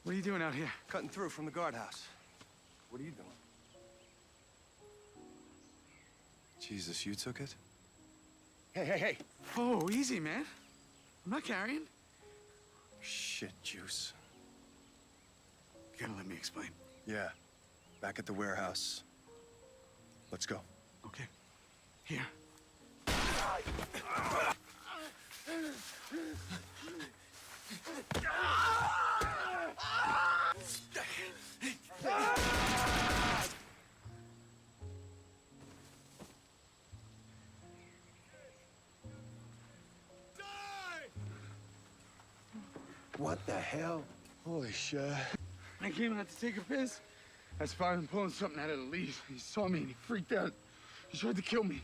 What are you doing out here? Cutting through from the guardhouse. What are you doing? Jesus, you took it? Hey! Oh, easy, man. I'm not carrying. Shit, Juice. You gotta let me explain. Yeah. Back at the warehouse. Let's go. Okay. Here. What the hell? Holy shit. I came out to take a piss. I spotted him pulling something out of the leaves. He saw me and he freaked out. He tried to kill me.